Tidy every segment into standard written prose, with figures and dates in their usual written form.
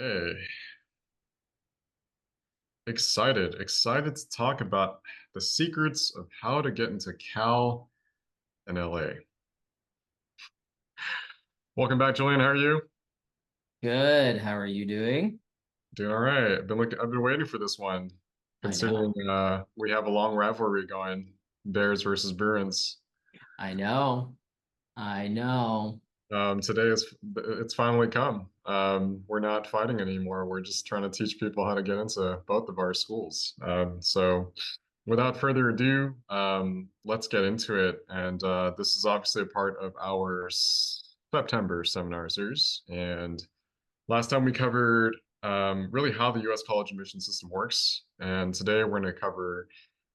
Okay. Excited to talk about the secrets of how to get into Cal and LA. Welcome back, Julian. How are you? Good. How are you doing? Doing all right. I've been waiting for this one, I considering know. we have a long rivalry going, Bears versus Bruins. I know. I know. Today it's finally come. We're not fighting anymore. We're just trying to teach people how to get into both of our schools. So without further ado, let's get into it. And this is obviously a part of our September seminar series. And last time we covered really how the US college admission system works. And today we're going to cover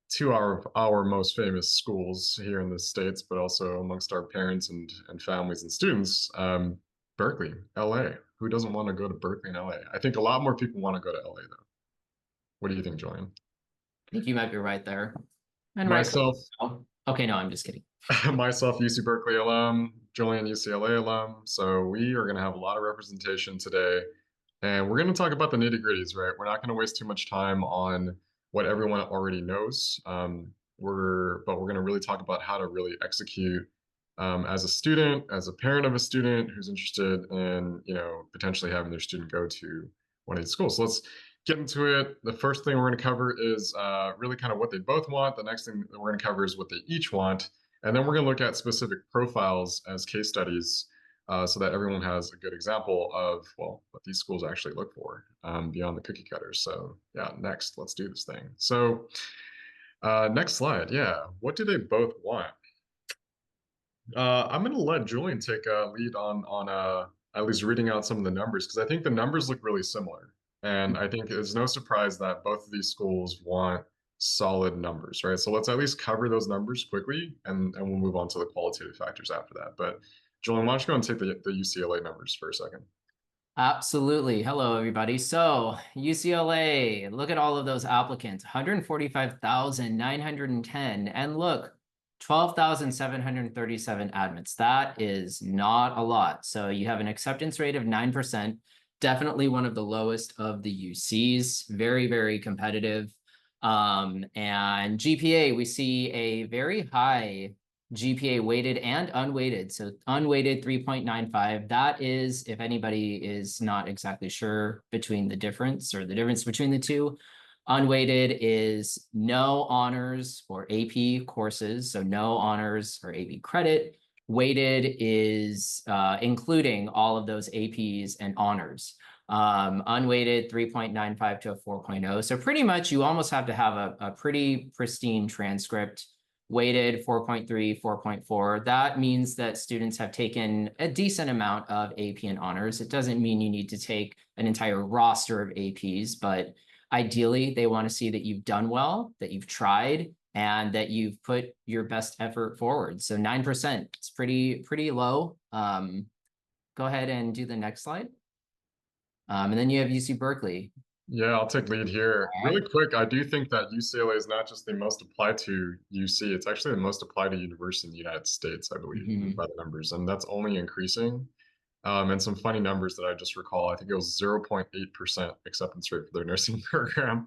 two of our most famous schools here in the States, but also amongst our parents and families and students. Berkeley, LA. Who doesn't want to go to Berkeley and LA? I think a lot more people want to go to LA, though. What do you think, Julian? I think you might be right there. And rightfully Myself, so. Okay, no, I'm just kidding. myself, UC Berkeley alum, Julian, UCLA alum. So we are going to have a lot of representation today. And we're going to talk about the nitty-gritties, right? We're not going to waste too much time on what everyone already knows. But we're going to really talk about how to really execute as a student, as a parent of a student who's interested in, potentially having their student go to one of these schools. So let's get into it. The first thing we're going to cover is really kind of what they both want. The next thing that we're going to cover is what they each want. And then we're going to look at specific profiles as case studies so that everyone has a good example of, well, what these schools actually look for beyond the cookie cutters. So yeah, next, let's do this thing. So next slide. Yeah, what do they both want? I'm going to let Julian take a lead on at least reading out some of the numbers because I think the numbers look really similar. And I think it's no surprise that both of these schools want solid numbers, right? So let's at least cover those numbers quickly and we'll move on to the qualitative factors after that. But Julian, why don't you go and take the UCLA numbers for a second? Absolutely. Hello, everybody. So, UCLA, look at all of those applicants 145,910. And look, 12,737 admits. That is not a lot. So, you have an acceptance rate of 9%, definitely one of the lowest of the UCs. Very, very competitive. And GPA, we see a very high GPA weighted and unweighted. So unweighted 3.95. That is, if anybody is not exactly sure between the difference or the difference between the two, unweighted is no honors for AP courses. So no honors for AP credit. Weighted is including all of those APs and honors. Unweighted 3.95 to a 4.0. So pretty much you almost have to have a pretty pristine transcript. Weighted 4.3, 4.4. That means that students have taken a decent amount of AP and honors. It doesn't mean you need to take an entire roster of APs, but ideally they want to see that you've done well, that you've tried, and that you've put your best effort forward. So 9%, it's pretty low. Go ahead and do the next slide. And then you have UC Berkeley. Yeah, I'll take lead here. Really quick, I do think that UCLA is not just the most applied to UC, it's actually the most applied to university in the United States, I believe, Mhm. by the numbers, and that's only increasing. And some funny numbers that I just recall, I think it was 0.8% acceptance rate for their nursing program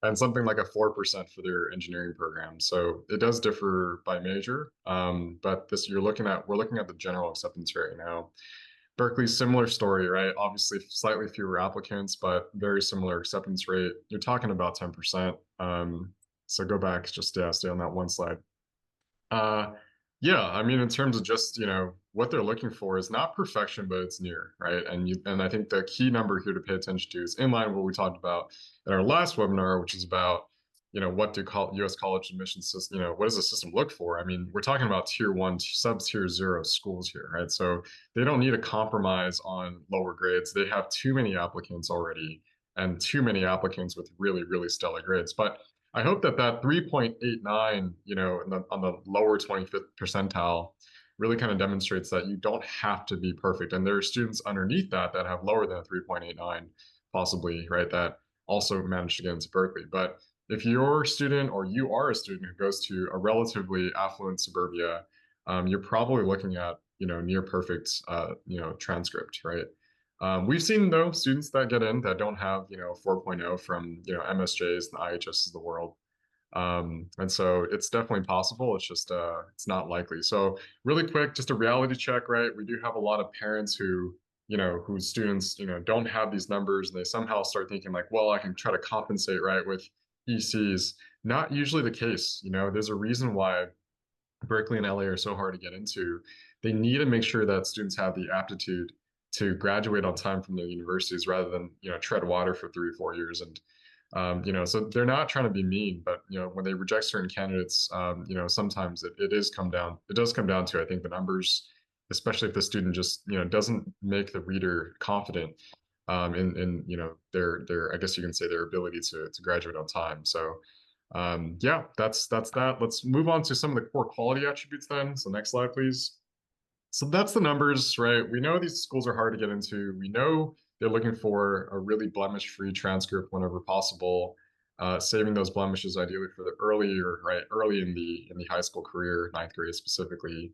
and something like a 4% for their engineering program. So it does differ by major. But we're looking at the general acceptance rate now. Berkeley, similar story, right? Obviously, slightly fewer applicants, but very similar acceptance rate. You're talking about 10%. So go back, just stay on that one slide. Uh, yeah, I mean, in terms of just, what they're looking for is not perfection, but it's near, right? And I think the key number here to pay attention to is in line with what we talked about in our last webinar, which is about, what do US college admissions system, what does the system look for? I mean, we're talking about tier one, sub-tier zero schools here, right? So they don't need a compromise on lower grades. They have too many applicants already and too many applicants with really, really stellar grades. But I hope that 3.89, on the lower 25th percentile really kind of demonstrates that you don't have to be perfect. And there are students underneath that have lower than a 3.89, possibly, right, that also managed to get into Berkeley. But if you're a student or you are a student who goes to a relatively affluent suburbia, you're probably looking at, near perfect, transcript, right? We've seen though students that get in that don't have 4.0 from MSJs and IHSs of the world. And so it's definitely possible. It's just it's not likely. So really quick, just a reality check, right? We do have a lot of parents who, whose students, don't have these numbers and they somehow start thinking like, well, I can try to compensate, right, with ECs. Not usually the case. There's a reason why Berkeley and LA are so hard to get into. They need to make sure that students have the aptitude to graduate on time from their universities rather than, tread water for 3 or 4 years. And so they're not trying to be mean, but when they reject certain candidates, sometimes it does come down to, I think, the numbers, especially if the student just doesn't make the reader confident in their I guess you can say their ability to graduate on time. So yeah, that's that. Let's move on to some of the core quality attributes then. So next slide, please. So that's the numbers, right? We know these schools are hard to get into. We know they're looking for a really blemish-free transcript whenever possible, saving those blemishes ideally for the early in the high school career, ninth grade specifically.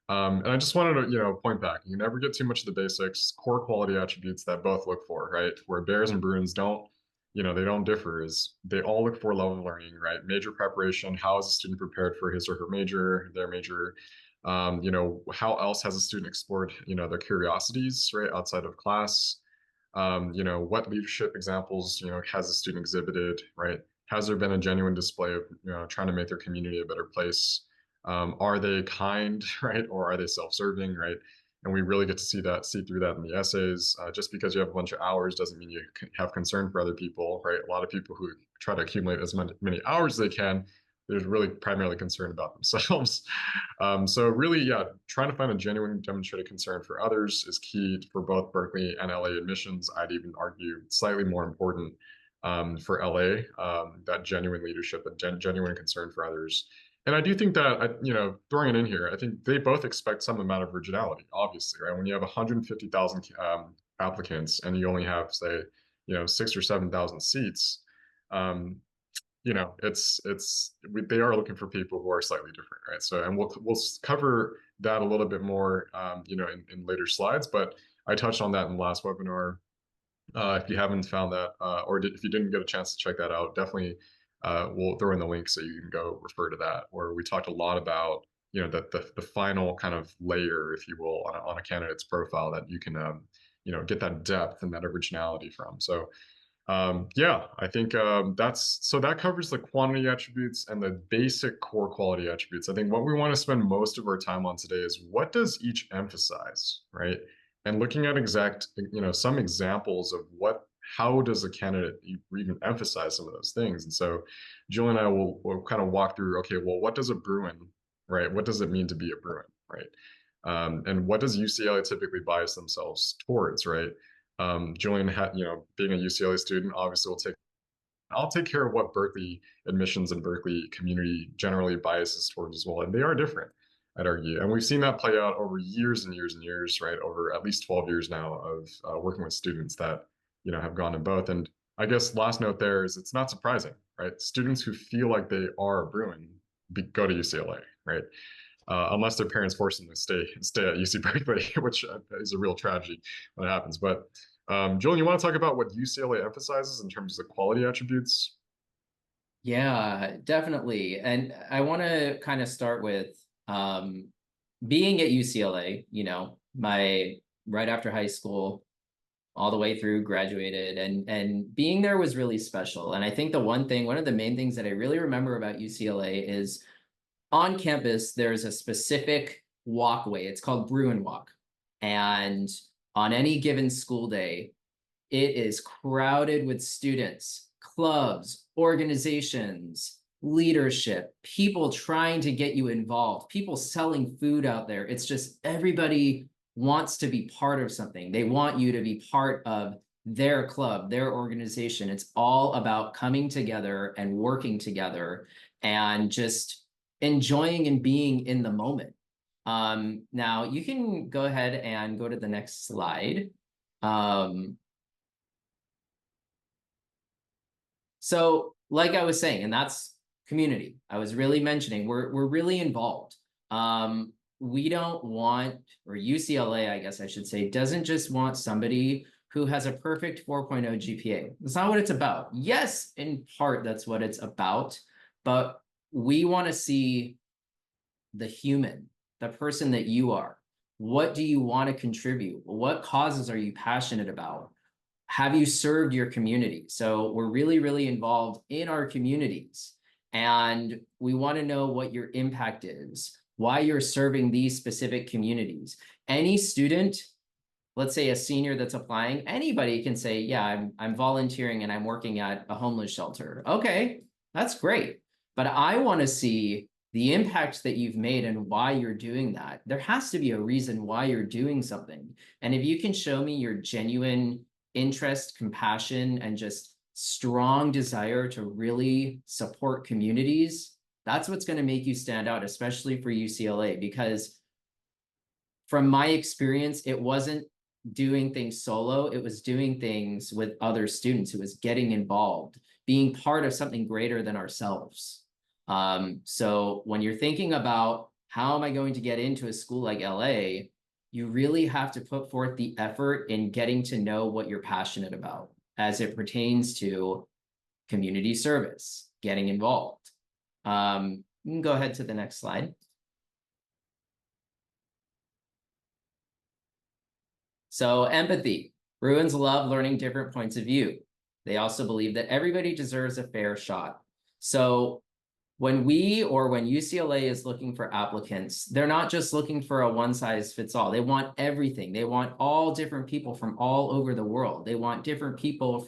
And I just wanted to, point back. You never get too much of the basics, core quality attributes that both look for, right? Where Bears and Bruins don't, they don't differ. Is they all look for level of learning, right? Major preparation. How is a student prepared for his or her major, their major? How else has a student explored, their curiosities, right, outside of class? What leadership examples, has a student exhibited, right? Has there been a genuine display of, trying to make their community a better place? Are they kind, right? Or are they self-serving, right? And we really get to see through that in the essays. Just because you have a bunch of hours doesn't mean you have concern for other people, right? A lot of people who try to accumulate as many hours as they can, they're really primarily concerned about themselves. So really, yeah, trying to find a genuine demonstrated concern for others is key for both Berkeley and LA admissions. I'd even argue slightly more important for LA, that genuine leadership and genuine concern for others. And I do think that, throwing it in here, I think they both expect some amount of originality, obviously, right? When you have 150,000 applicants and you only have, say, 6 or 7,000 seats, they are looking for people who are slightly different, right? So, and we'll cover that a little bit more, in later slides, but I touched on that in the last webinar. If you haven't found that, if you didn't get a chance to check that out, definitely we'll throw in the link so you can go refer to that. Where we talked a lot about the final kind of layer, if you will, on a candidate's profile that you can get that depth and that originality from. So yeah, I think that covers the quantity attributes and the basic core quality attributes. I think what we want to spend most of our time on today is what does each emphasize, right? And looking at some examples of how does a candidate even emphasize some of those things. And so Julie and I will kind of walk through, okay, well, what does a Bruin, right? What does it mean to be a Bruin, right? And what does UCLA typically bias themselves towards, right? Julian being a UCLA student, obviously I'll take care of what Berkeley admissions and Berkeley community generally biases towards as well. And they are different, I'd argue. And we've seen that play out over years and years and years, right? Over at least 12 years now of working with students that, have gone in both. And I guess last note there is it's not surprising, right? Students who feel like they are a Bruin go to UCLA, right? Unless their parents force them to stay at UC Berkeley, which is a real tragedy when it happens. But Julian, you want to talk about what UCLA emphasizes in terms of the quality attributes? Yeah, definitely. And I want to kind of start with being at UCLA, my right after high school, all the way through graduated, and being there was really special. And I think one of the main things that I really remember about UCLA is on campus, there's a specific walkway. It's called Bruin Walk. And on any given school day, it is crowded with students, clubs, organizations, leadership, people trying to get you involved, people selling food out there. It's just everybody wants to be part of something. They want you to be part of their club, their organization. It's all about coming together and working together and just enjoying and being in the moment. Now you can go ahead and go to the next slide. So like I was saying, and that's community. I was really mentioning, we're really involved. We don't want, or UCLA, I guess I should say, doesn't just want somebody who has a perfect 4.0 GPA. That's not what it's about. Yes, in part, that's what it's about, but we want to see the human, the person that you are. What do you want to contribute? What causes are you passionate about? Have you served your community? So we're really, really involved in our communities, and we want to know what your impact is, why you're serving these specific communities. Any student, let's say a senior that's applying, anybody can say, yeah, I'm volunteering and I'm working at a homeless shelter. Okay, that's great. But I want to see the impact that you've made and why you're doing that. There has to be a reason why you're doing something. And if you can show me your genuine interest, compassion, and just strong desire to really support communities, that's what's going to make you stand out, especially for UCLA, because from my experience, it wasn't doing things solo, it was doing things with other students. It was getting involved, being part of something greater than ourselves. So when you're thinking about how am I going to get into a school like LA, you really have to put forth the effort in getting to know what you're passionate about as it pertains to community service, getting involved. You can go ahead to the next slide. So empathy. Bruins love learning different points of view. They also believe that everybody deserves a fair shot. So when UCLA is looking for applicants, they're not just looking for a one size fits all. They want everything. They want all different people from all over the world. They want different people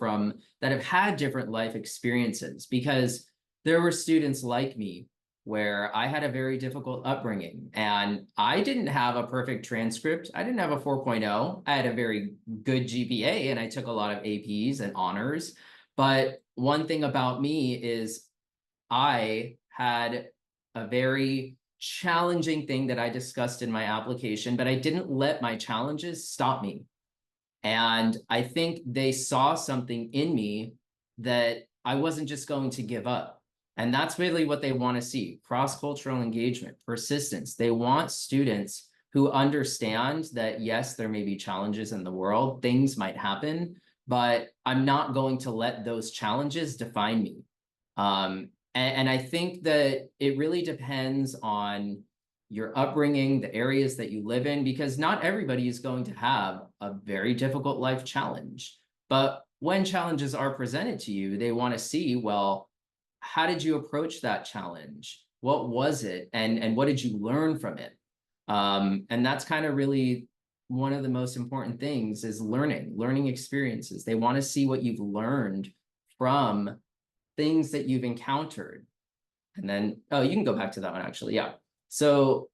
that have had different life experiences, because there were students like me where I had a very difficult upbringing and I didn't have a perfect transcript. I didn't have a 4.0. I had a very good GPA and I took a lot of APs and honors. But one thing about me is I had a very challenging thing that I discussed in my application, but I didn't let my challenges stop me. And I think they saw something in me that I wasn't just going to give up. And that's really what they want to see: cross-cultural engagement, persistence. They want students who understand that, yes, there may be challenges in the world, things might happen, but I'm not going to let those challenges define me. And I think that it really depends on your upbringing, the areas that you live in, because not everybody is going to have a very difficult life challenge. But when challenges are presented to you, they want to see, well, how did you approach that challenge? What was it? And what did you learn from it? And that's kind of really one of the most important things is learning experiences. They want to see what you've learned from things that you've encountered. And then, oh, you can go back to that one actually. Yeah. So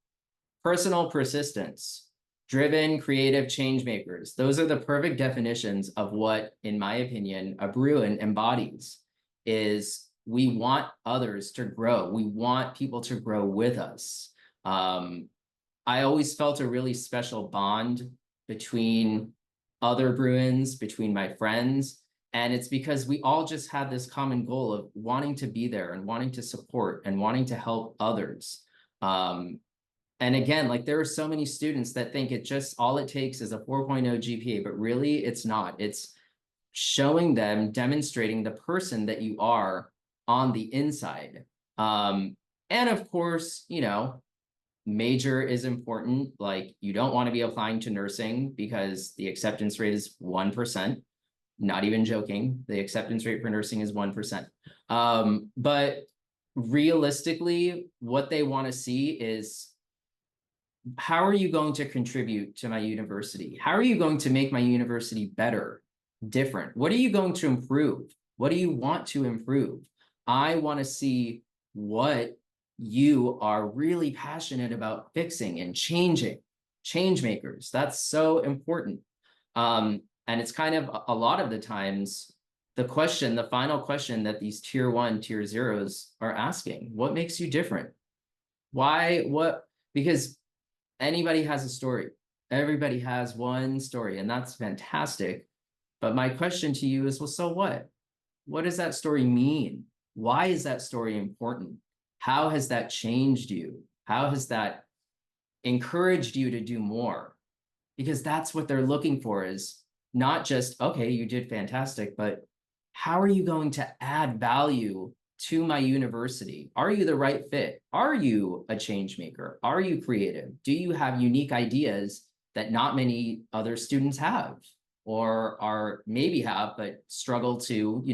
personal persistence, driven, creative change makers. Those are the perfect definitions of what, in my opinion, a Bruin embodies. Is we want others to grow. We want people to grow with us. I always felt a really special bond between other Bruins, between my friends. And it's because we all just had this common goal of wanting to be there and wanting to support and wanting to help others. And again, like there are so many students that think all it takes is a 4.0 GPA, but really it's not. It's showing them, demonstrating the person that you are on the inside. And of course, major is important. Like you don't want to be applying to nursing because the acceptance rate is 1%. Not even joking. The acceptance rate for nursing is 1%. But realistically, what they want to see is, how are you going to contribute to my university? How are you going to make my university better, different? What are you going to improve? What do you want to improve? I want to see what you are really passionate about fixing and changing. Change makers. That's so important. And it's kind of a lot of the times the final question that these tier 1, tier 0s are asking: what makes you different? Why? What? Because anybody has a story. Everybody has one story, and that's fantastic. But my question to you is, well, so what? What does that story mean? Why is that story important? How has that changed you? How has that encouraged you to do more? Because that's what they're looking for, is not just, okay, you did fantastic, but how are you going to add value to my university? Are you the right fit? Are you a change maker? Are you creative? Do you have unique ideas that not many other students have, or are maybe have, but struggle to,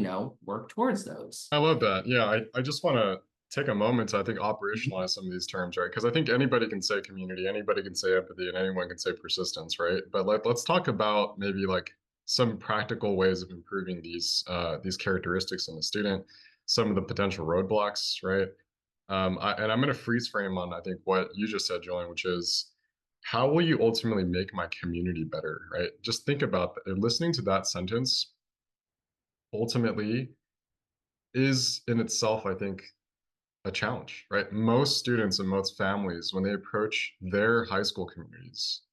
work towards those? I love that. Yeah, I just want to take a moment to, I think, operationalize some of these terms, right? Because I think anybody can say community, anybody can say empathy, and anyone can say persistence, right? But let's talk about maybe like some practical ways of improving these characteristics in the student, some of the potential roadblocks, right? And I'm going to freeze frame on, I think, what you just said, Julian, which is how will you ultimately make my community better, right? Just think about listening to that sentence ultimately is in itself, I think, a challenge, right? Most students and most families, when they approach their high school communities,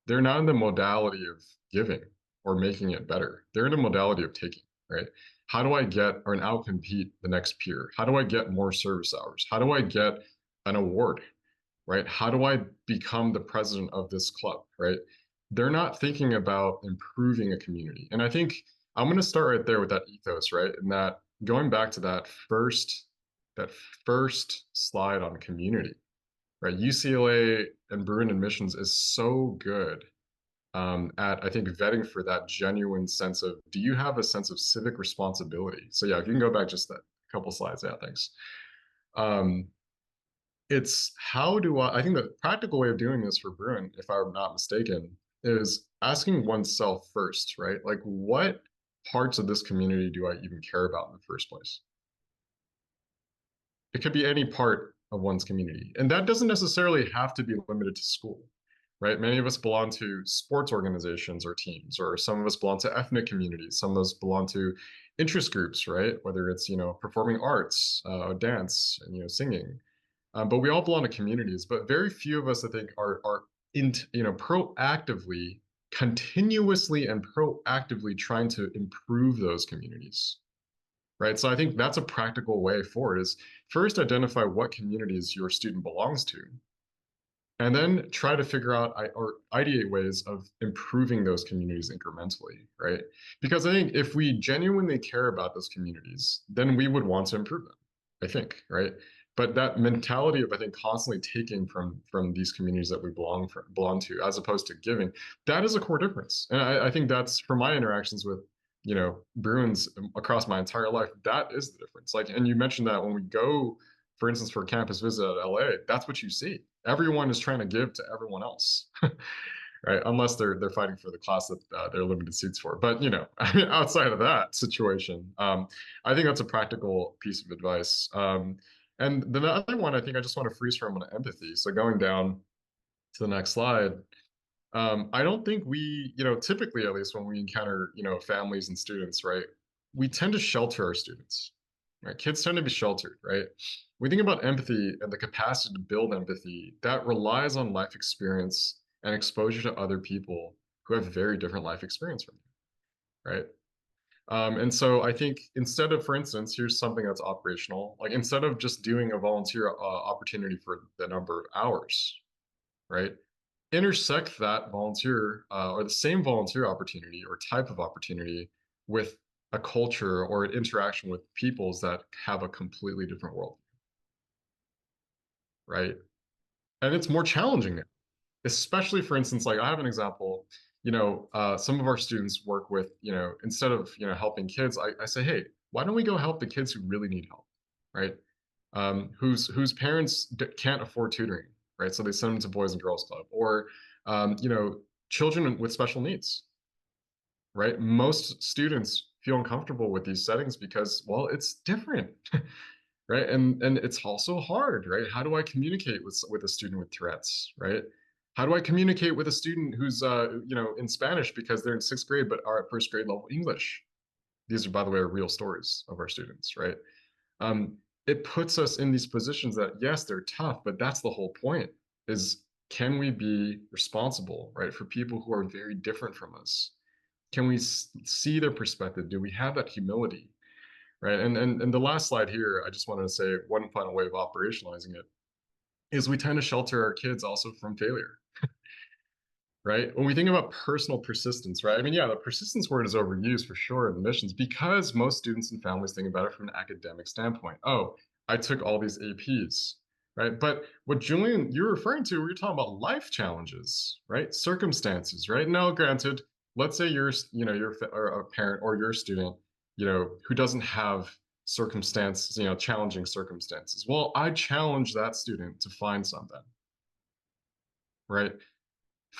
they're not in the modality of giving or making it better. They're in a modality of taking, right? How do I get or outcompete the next peer? How do I get more service hours? How do I get an award, right? How do I become the president of this club, right? They're not thinking about improving a community. And I think I'm going to start right there with that ethos, right? And that going back to that first slide on community, right? UCLA and Bruin admissions is so good at, I think, vetting for that genuine sense of, do you have a sense of civic responsibility? So yeah, if you can go back just that couple slides, yeah, thanks. Um, it's how do I think the practical way of doing this for Bruin, if I'm not mistaken, is asking oneself first, right? Like, what parts of this community do I even care about in the first place? It could be any part of one's community. And that doesn't necessarily have to be limited to school, right? Many of us belong to sports organizations or teams, or some of us belong to ethnic communities. Some of us belong to interest groups, right? Whether it's, performing arts, dance, and, singing. But we all belong to communities, but very few of us, I think, are proactively, continuously and proactively trying to improve those communities, right? So I think that's a practical way forward is first identify what communities your student belongs to, and then try to figure out or ideate ways of improving those communities incrementally, right? Because I think if we genuinely care about those communities, then we would want to improve them, I think, right? But that mentality of, I think, constantly taking from these communities that we belong to, as opposed to giving, that is a core difference. And I think that's from my interactions with Bruins across my entire life, that is the difference. Like, and you mentioned that when we go, for instance, for a campus visit at LA, that's what you see. Everyone is trying to give to everyone else, right? Unless they're fighting for the class that they're limited seats for. But outside of that situation, I think that's a practical piece of advice. And then the other one, I think I just want to freeze from on empathy. So going down to the next slide, I don't think we, typically at least when we encounter, families and students, right, we tend to shelter our students, right? Kids tend to be sheltered, right? We think about empathy and the capacity to build empathy that relies on life experience and exposure to other people who have very different life experience from you, right? And so I think instead of, for instance, here's something that's operational, like instead of just doing a volunteer opportunity for the number of hours, right? Intersect that volunteer or the same volunteer opportunity or type of opportunity with a culture or an interaction with peoples that have a completely different world, right? And it's more challenging now, especially for instance, like I have an example, some of our students work with, instead of, helping kids, I say, hey, why don't we go help the kids who really need help, right? Whose parents can't afford tutoring, right? So they send them to Boys and Girls Club, or children with special needs, right? Most students feel uncomfortable with these settings because, well, it's different, right? And it's also hard, right? How do I communicate with a student with Tourette's, right? How do I communicate with a student who's in Spanish because they're in sixth grade but are at first grade level English? These are, by the way, real stories of our students, right? um, it puts us in these positions that, yes, they're tough, but that's the whole point is, can we be responsible, right, for people who are very different from us? Can we see their perspective? Do we have that humility, right? And the last slide here, I just wanted to say one final way of operationalizing it is we tend to shelter our kids also from failure. right? When we think about personal persistence, right? I mean, yeah, the persistence word is overused for sure in admissions because most students and families think about it from an academic standpoint. Oh, I took all these APs, right? But what Julian, you're referring to, we're talking about life challenges, right? Circumstances, right? Now, granted, let's say you're a parent or you're a student, who doesn't have circumstances, challenging circumstances. Well, I challenge that student to find something, right?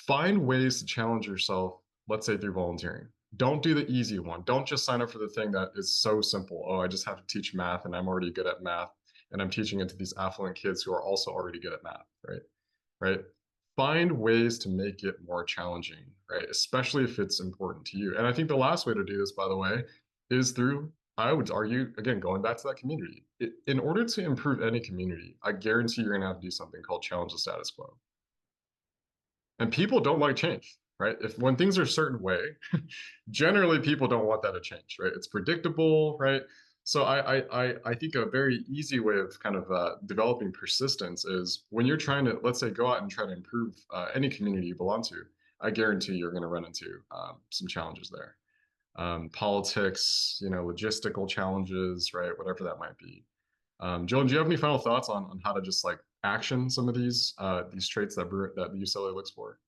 Find ways to challenge yourself, let's say through volunteering. Don't do the easy one. Don't just sign up for the thing that is so simple. Oh, I just have to teach math and I'm already good at math and I'm teaching it to these affluent kids who are also already good at math, right? Right? Find ways to make it more challenging, right? Especially if it's important to you. And I think the last way to do this, by the way, is through, I would argue, again, going back to that community. In order to improve any community, I guarantee you're going to have to do something called challenge the status quo. And people don't like change, right? If when things are a certain way, generally people don't want that to change, right? It's predictable, right? So I think a very easy way of kind of developing persistence is when you're trying to, let's say, go out and try to improve any community you belong to. I guarantee you're going to run into some challenges there. Politics, logistical challenges, right? Whatever that might be. Joel, do you have any final thoughts on how to just like action some of these traits that the UCLA looks for?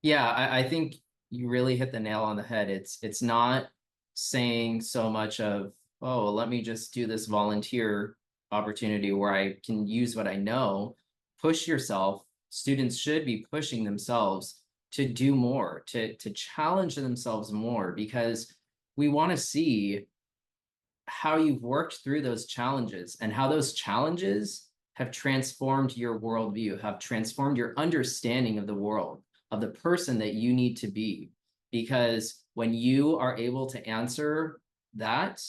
Yeah, I think you really hit the nail on the head. It's not saying so much of, oh, let me just do this volunteer opportunity where I can use what I know. Push yourself. Students should be pushing themselves to do more, to challenge themselves more, because we want to see how you've worked through those challenges and how those challenges have transformed your worldview, have transformed your understanding of the world, of the person that you need to be. Because when you are able to answer that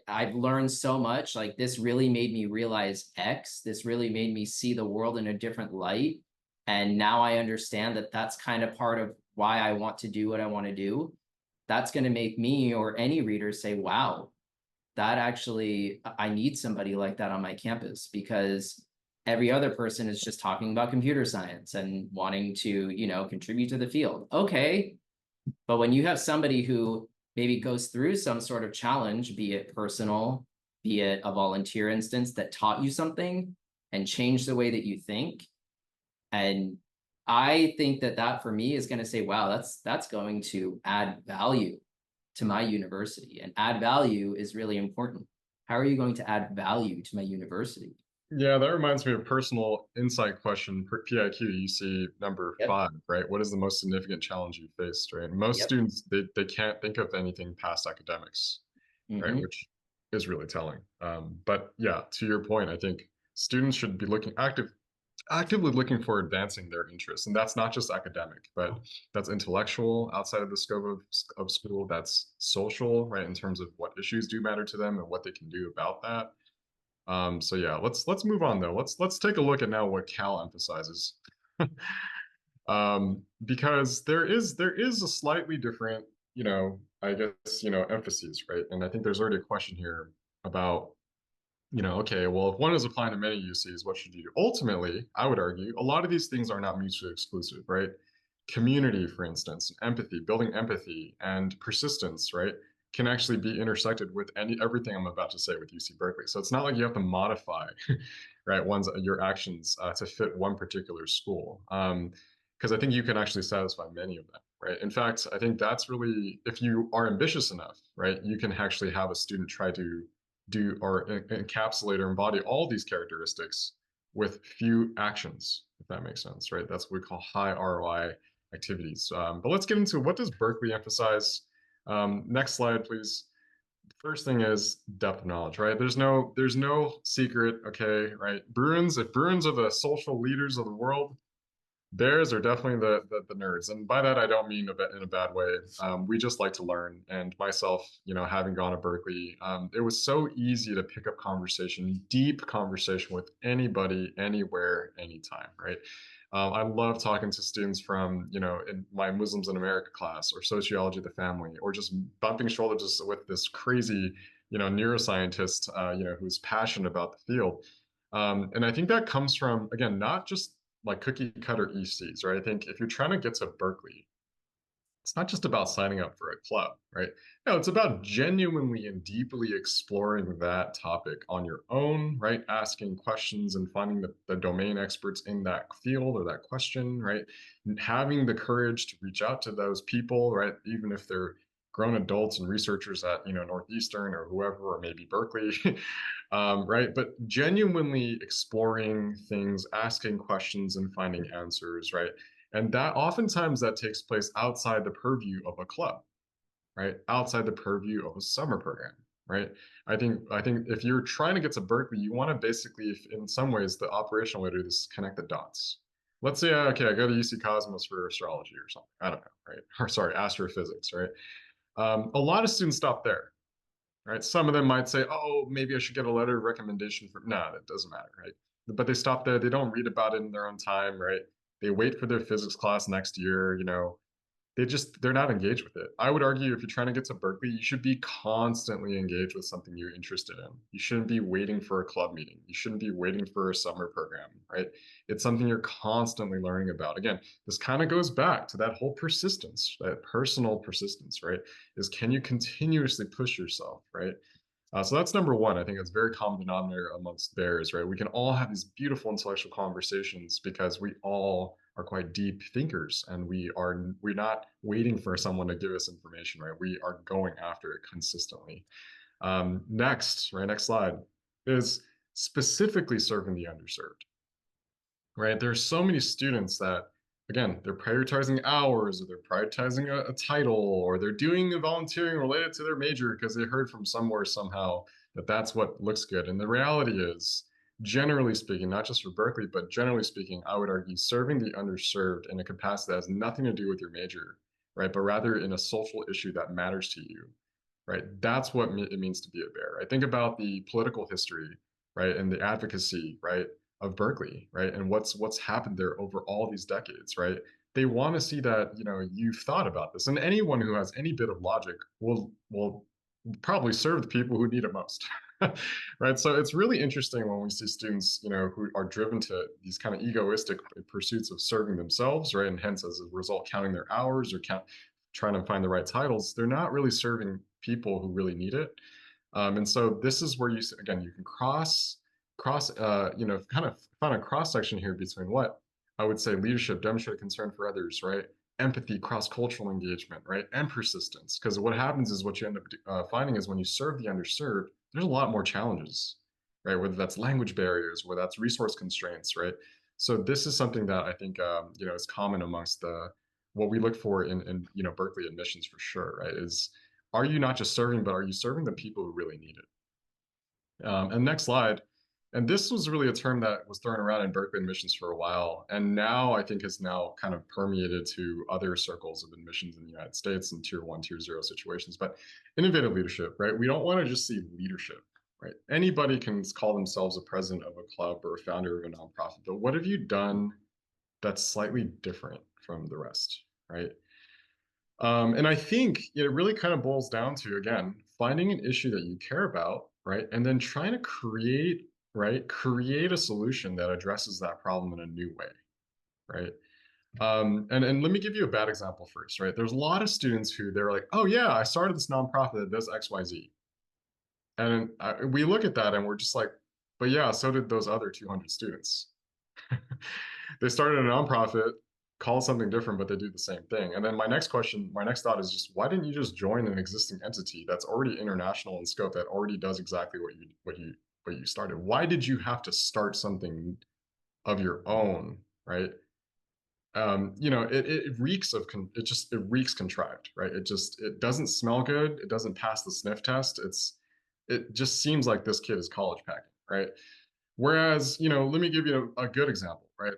I've learned so much, like this really made me realize X, this really made me see the world in a different light. And now I understand that that's kind of part of why I want to do what I want to do. That's going to make me or any reader say, wow, that actually, I need somebody like that on my campus, because every other person is just talking about computer science and wanting to, contribute to the field. Okay. But when you have somebody who maybe goes through some sort of challenge, be it personal, be it a volunteer instance that taught you something and changed the way that you think. And I think that for me is going to say, wow, that's going to add value to my university, and add value is really important. How are you going to add value to my university? Yeah, that reminds me of a personal insight question, PIQ, UC number Yep. 5, right? What is the most significant challenge you faced, right? Most Yep. students, they can't think of anything past academics, right? Mm-hmm. Which is really telling. But yeah, to your point, I think students should be actively looking for advancing their interests. And that's not just academic, but that's intellectual outside of the scope of school. That's social, right? In terms of what issues do matter to them and what they can do about that. So yeah, let's move on though. Let's take a look at now what Cal emphasizes. Because there is a slightly different, I guess, emphases, right? And I think there's already a question here about okay, well, if one is applying to many UCs, what should you do? Ultimately, I would argue a lot of these things are not mutually exclusive, right? Community, for instance, empathy, building empathy and persistence, right, can actually be intersected with everything I'm about to say with UC Berkeley. So it's not like you have to modify, right, your actions to fit one particular school, because I think you can actually satisfy many of them, right? In fact, I think that's really, if you are ambitious enough, right, you can actually have a student try to do or encapsulate or embody all these characteristics with few actions, if that makes sense, right? That's what we call high ROI activities. But let's get into what does Berkeley emphasize. Next slide, please. First thing is depth of knowledge, right? There's no secret, okay, right? If Bruins are the social leaders of the world, theirs are definitely the nerds, and by that I don't mean in a bad way. We just like to learn, and myself, having gone to Berkeley, it was so easy to pick up deep conversation with anybody, anywhere, anytime, right? I love talking to students from, in my Muslims in America class or sociology of the family, or just bumping shoulders with this crazy, neuroscientist, who's passionate about the field. And I think that comes from, again, not just like cookie cutter ECs, right? I think if you're trying to get to Berkeley, it's not just about signing up for a club, right? No, it's about genuinely and deeply exploring that topic on your own, right? Asking questions and finding the domain experts in that field or that question, right? And having the courage to reach out to those people, right? Even if they're grown adults and researchers at, Northeastern or whoever, or maybe Berkeley, right? But genuinely exploring things, asking questions and finding answers, right? And that oftentimes that takes place outside the purview of a club, right? Outside the purview of a summer program, right? I think if you're trying to get to Berkeley, you want to basically, if in some ways, the operational way to do this is connect the dots. Let's say, okay, I go to UC Cosmos for astrology or something. I don't know, right? Or sorry, astrophysics, right? A lot of students stop there, right? Some of them might say, oh, maybe I should get a letter of recommendation for, no, that doesn't matter, right? But they stop there. They don't read about it in their own time, right? They wait for their physics class next year, they're not engaged with it. I would argue if you're trying to get to Berkeley, you should be constantly engaged with something you're interested in. You shouldn't be waiting for a club meeting. You shouldn't be waiting for a summer program, right? It's something you're constantly learning about. Again, this kind of goes back to that whole persistence, that personal persistence, right? Is can you continuously push yourself, right? So that's number one. I think it's very common denominator amongst bears, right? We can all have these beautiful intellectual conversations because we all are quite deep thinkers, and we're not waiting for someone to give us information, right? We are going after it consistently. Next, right, next slide is specifically serving the underserved, right? There's so many students that, again, they're prioritizing hours, or they're prioritizing a title, or they're doing the volunteering related to their major because they heard from somewhere somehow that that's what looks good. And the reality is, generally speaking, not just for Berkeley, but generally speaking, I would argue serving the underserved in a capacity that has nothing to do with your major, right? But rather in a social issue that matters to you, right? That's what it means to be a bear. I think about the political history, right, and the advocacy, right, of Berkeley, right, and what's happened there over all these decades, right? They want to see that you've thought about this, and anyone who has any bit of logic will probably serve the people who need it most, right? So it's really interesting when we see students, who are driven to these kind of egoistic pursuits of serving themselves, right, and hence as a result counting their hours or trying to find the right titles. They're not really serving people who really need it. And so this is where again, you can kind of find a cross section here between what I would say leadership, demonstrate concern for others, right? Empathy, cross-cultural engagement, right? And persistence. Because what happens is what you end up finding is when you serve the underserved, there's a lot more challenges, right? Whether that's language barriers, whether that's resource constraints, right? So this is something that I think, is common amongst what we look for in Berkeley admissions for sure, right? Is are you not just serving, but are you serving the people who really need it? And next slide. And this was really a term that was thrown around in Berkeley admissions for a while, and now I think has now kind of permeated to other circles of admissions in the United States in tier 1, tier 0 situations. But innovative leadership, right? We don't want to just see leadership, right? Anybody can call themselves a president of a club or a founder of a nonprofit, but what have you done that's slightly different from the rest, right? And I think it really kind of boils down to, again, finding an issue that you care about, right? And then trying to create a solution that addresses that problem in a new way, right? And let me give you a bad example first, right? There's a lot of students who they're like, oh yeah, I started this nonprofit that does XYZ. And we look at that and we're just like, but yeah, so did those other 200 students. They started a nonprofit, call it something different, but they do the same thing. And then my next thought is just why didn't you just join an existing entity that's already international in scope that already does exactly what you started? Why did you have to start something of your own, right? It reeks of it reeks contrived, right? It doesn't smell good. It doesn't pass the sniff test. It just seems like this kid is college packing, right? Whereas, let me give you a good example, right?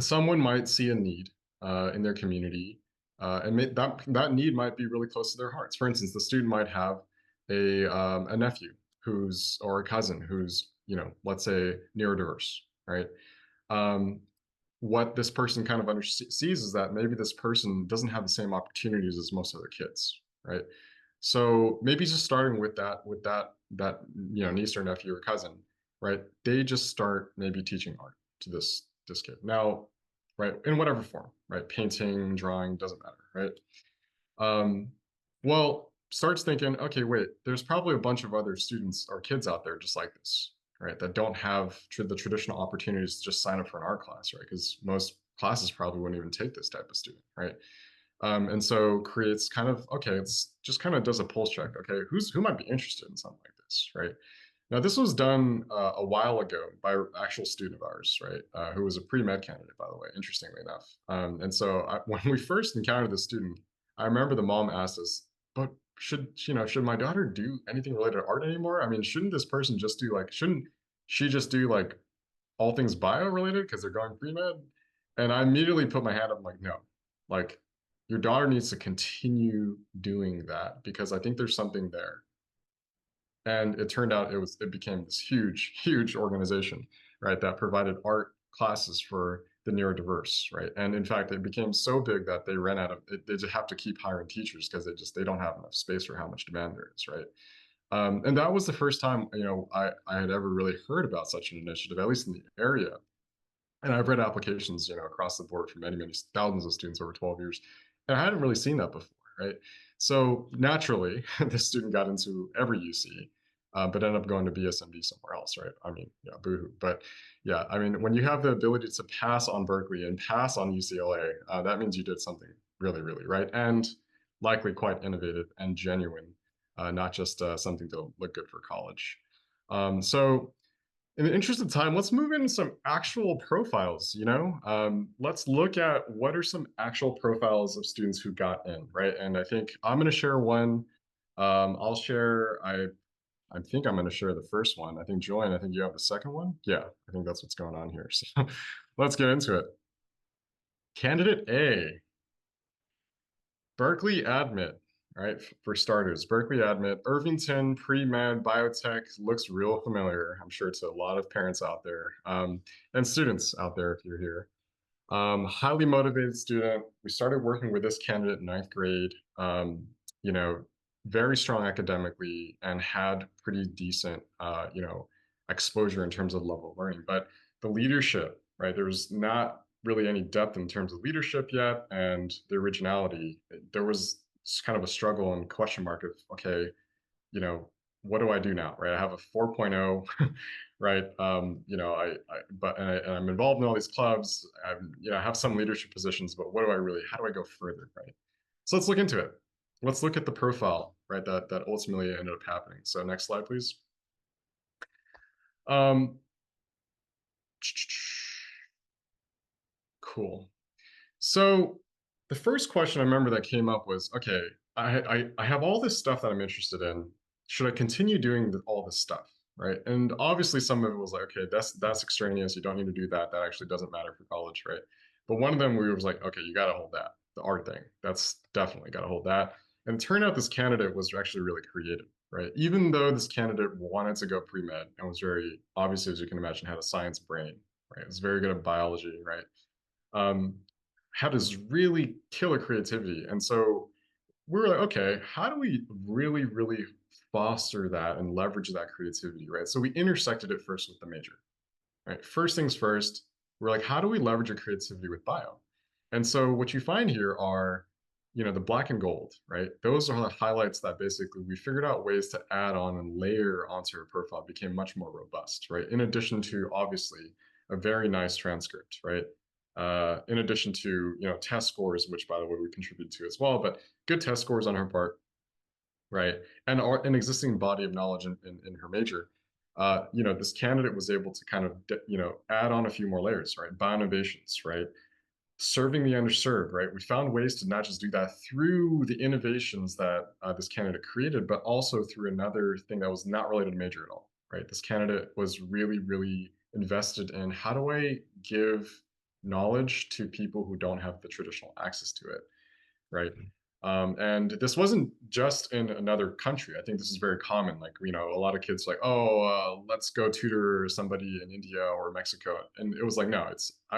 Someone might see a need in their community, and that need might be really close to their hearts. For instance, the student might have a nephew or a cousin who's, let's say neurodiverse, right? Um, what this person kind of sees is that maybe this person doesn't have the same opportunities as most other kids, right? So maybe just starting with that niece or nephew or cousin, right? They just start maybe teaching art to this this kid. Now, right, in whatever form, right? Painting, drawing, doesn't matter, right? Um, well, starts thinking, okay, wait, there's probably a bunch of other students or kids out there just like this, right? That don't have the traditional opportunities to just sign up for an art class, right? Because most classes probably wouldn't even take this type of student, right? And so creates kind of, okay, it's just kind of does a pulse check. Okay, who might be interested in something like this, right? Now, this was done a while ago by an actual student of ours, right, who was a pre-med candidate, by the way, interestingly enough. And so when we first encountered this student, I remember the mom asked us, but should my daughter do anything related to art anymore? I mean, shouldn't this person just do like, shouldn't she just do like all things bio related because they're going pre-med? And I immediately put my hand up, I'm like, no, like your daughter needs to continue doing that because I think there's something there. And it turned out it became this huge organization, right, that provided art classes for the neurodiverse, right? And in fact, it became so big that they ran out of it, they just have to keep hiring teachers because they don't have enough space for how much demand there is, right? And that was the first time, I had ever really heard about such an initiative, at least in the area. And I've read applications, across the board for many thousands of students over 12 years, and I hadn't really seen that before, right? So naturally, this student got into every UC, but ended up going to BSMD somewhere else, right? I mean, yeah, boohoo. But yeah, I mean, when you have the ability to pass on Berkeley and pass on UCLA, that means you did something really right, and likely quite innovative and genuine, not just something to look good for college. So in the interest of time, let's move into some actual profiles, let's look at what are some actual profiles of students who got in, right? And I think I'm going to share one. I'll share, I think I'm going to share the first one. I think Joanne, I think you have the second one. Yeah, I think that's what's going on here. So let's get into it. Candidate A, Berkeley admit, right? For starters, Berkeley admit, Irvington, pre-med, biotech looks real familiar. I'm sure to a lot of parents out there, and students out there if you're here. Highly motivated student. We started working with this candidate in ninth grade. You know, very strong academically and had pretty decent, exposure in terms of level of learning. But the leadership, right? There was not really any depth in terms of leadership yet, and the originality. There was kind of a struggle and question mark of, okay, you know, what do I do now, right? I have a 4.0, right? And I'm involved in all these clubs. I have some leadership positions, but how do I go further, right? So let's look into it. Let's look at the profile, right? That ultimately ended up happening. So next slide, please. Um, cool. So the first question I remember that came up was, okay, I have all this stuff that I'm interested in. Should I continue doing all this stuff, right? And obviously some of it was like, okay, that's extraneous. You don't need to do that. That actually doesn't matter for college, right? But one of them we was like, okay, you got to hold that. The art thing, that's definitely got to hold that. And it turned out this candidate was actually really creative, right? Even though this candidate wanted to go pre-med and was very, obviously, as you can imagine, had a science brain, right? Was very good at biology, right? Um, had this really killer creativity. And so we were like, okay, how do we really foster that and leverage that creativity, right? So we intersected it first with the major, right? First things first, we're like, how do we leverage our creativity with bio? And so what you find here are, the black and gold, right? Those are the highlights that basically we figured out ways to add on and layer onto her profile, became much more robust, right? In addition to obviously a very nice transcript, right? In addition to, test scores, which by the way we contribute to as well, but good test scores on her part, right? And an existing body of knowledge in her major. This candidate was able to kind of, add on a few more layers, right? Bioinnovations, right? Serving the underserved, right? We found ways to not just do that through the innovations that this candidate created, but also through another thing that was not related to major at all, right? This candidate was really invested in how do I give knowledge to people who don't have the traditional access to it, right? And this wasn't just in another country. I think this is very common. Like, a lot of kids like, oh, let's go tutor somebody in India or Mexico. And it was like, no,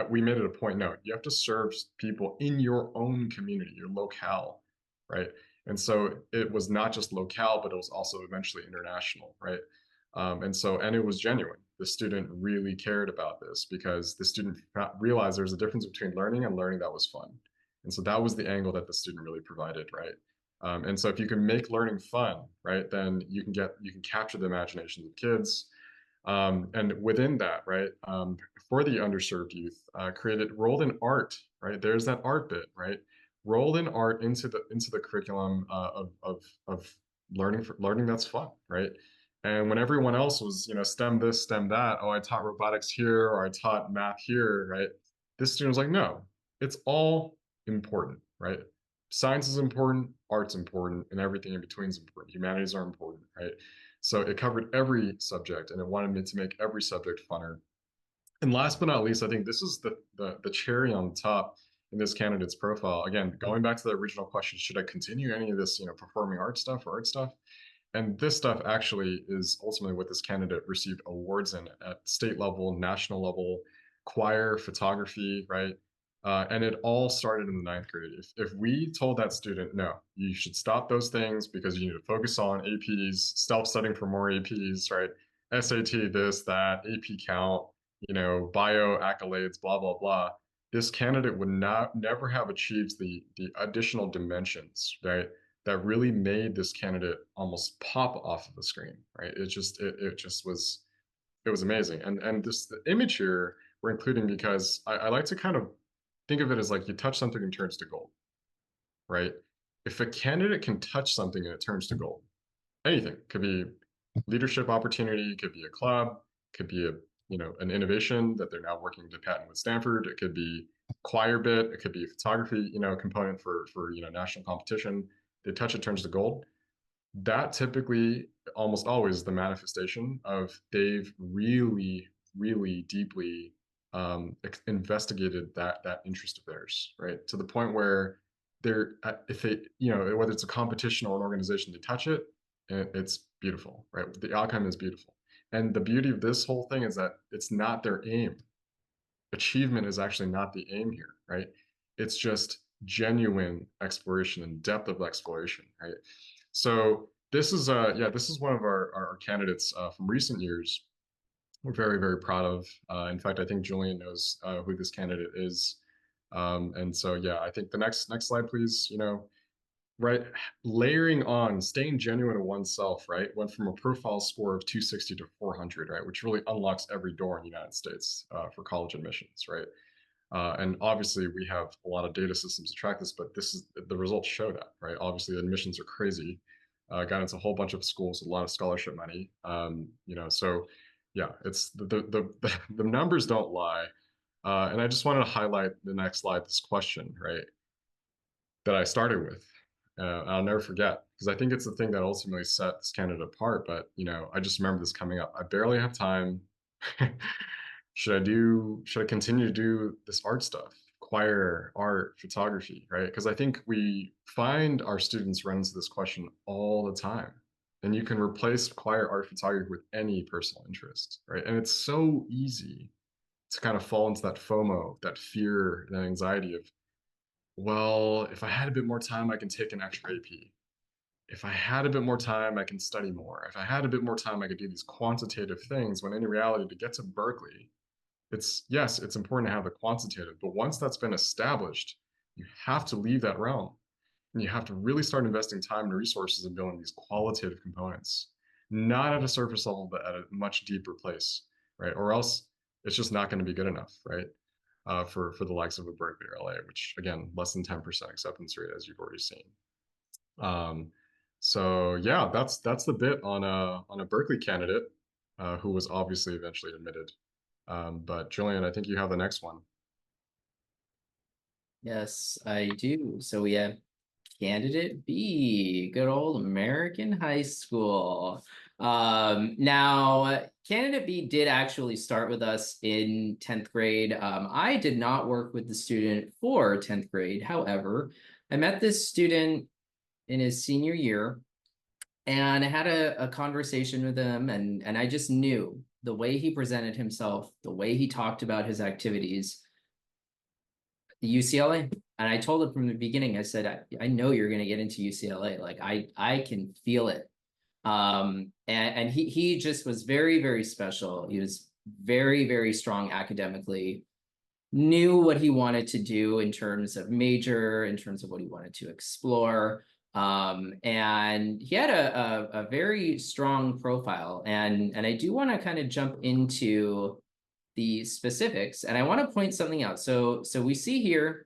we made it a point. No, you have to serve people in your own community, your locale, right? And so it was not just locale, but it was also eventually international, right? And it was genuine, the student really cared about this because the student realized there's a difference between learning and learning that was fun. And so that was the angle that the student really provided, right? And so if you can make learning fun, right, then you can capture the imaginations of kids. And within that, right, for the underserved youth, rolled in art, right? There's that art bit, right? Rolled in art into the curriculum of learning that's fun, right? And when everyone else was, STEM this, STEM that, oh, I taught robotics here, or I taught math here, right? This student was like, no, it's all important, right? Science is important, art's important, and everything in between is important. Humanities are important, right? So it covered every subject, and it wanted me to make every subject funner. And last but not least, I think this is the cherry on the top in this candidate's profile. Again, going back to the original question, should I continue any of this, performing art stuff or art stuff? And this stuff actually is ultimately what this candidate received awards in at state level, national level, choir, photography, right? And it all started in the ninth grade. If we told that student, no, you should stop those things because you need to focus on APs, self-studying for more APs, right? SAT, this, that, AP count, bio accolades, blah, blah, blah. This candidate would never have achieved the additional dimensions, right? That really made this candidate almost pop off of the screen, right? It just was, it was amazing. And the image here we're including because I like to kind of think of it as like you touch something and it turns to gold, right? If a candidate can touch something and it turns to gold, anything could be leadership opportunity, could be a club, could be an innovation that they're now working to patent with Stanford. It could be choir bit, it could be a photography, component for national competition. They touch it, turns to gold. That typically, almost always, the manifestation of they've really, really deeply investigated that interest of theirs, right? To the point where if they, whether it's a competition or an organization, they touch it, and it's beautiful, right? The outcome is beautiful. And the beauty of this whole thing is that it's not their aim. Achievement is actually not the aim here, right? It's just genuine exploration and depth of exploration, right? So this is this is one of our candidates from recent years. We're very, very proud of. In fact, I think Julian knows who this candidate is. And so yeah, I think the next slide, please. Right, layering on, staying genuine to oneself, right, went from a profile score of 260 to 400, right, which really unlocks every door in the United States for college admissions, right? And obviously we have a lot of data systems to track this, but the results show that, right? Obviously the admissions are crazy. Got into a whole bunch of schools, a lot of scholarship money. So yeah, it's the numbers don't lie. And I just wanted to highlight the next slide, this question, right, that I started with. I'll never forget because I think it's the thing that ultimately set this candidate apart. But I just remember this coming up. I barely have time. Should I continue to do this art stuff, choir, art, photography, right? Because I think we find our students run into this question all the time. And you can replace choir, art, photography with any personal interest, right? And it's so easy to kind of fall into that FOMO, that fear, that anxiety of, well, if I had a bit more time, I can take an extra AP. If I had a bit more time, I can study more. If I had a bit more time, I could do these quantitative things. When in reality, to get to Berkeley, yes, it's important to have the quantitative, but once that's been established, you have to leave that realm and you have to really start investing time and resources in building these qualitative components, not at a surface level, but at a much deeper place, right? Or else it's just not going to be good enough, right? For the likes of a Berkeley or LA, which again, less than 10% acceptance rate, as you've already seen. So yeah, that's the bit on a Berkeley candidate who was obviously eventually admitted. But Julian, I think you have the next one. Yes, I do. So we have candidate B, good old American high school. Now candidate B did actually start with us in 10th grade. I did not work with the student for 10th grade. However, I met this student in his senior year and I had a conversation with him, and I just knew the way he presented himself, the way he talked about his activities, the UCLA. And I told him from the beginning, I said, I know you're going to get into UCLA. Like I can feel it. And he just was very, very special. He was very, very strong academically, knew what he wanted to do in terms of major, in terms of what he wanted to explore. And he had a very strong profile. And I do want to kind of jump into the specifics, and I want to point something out. So we see here,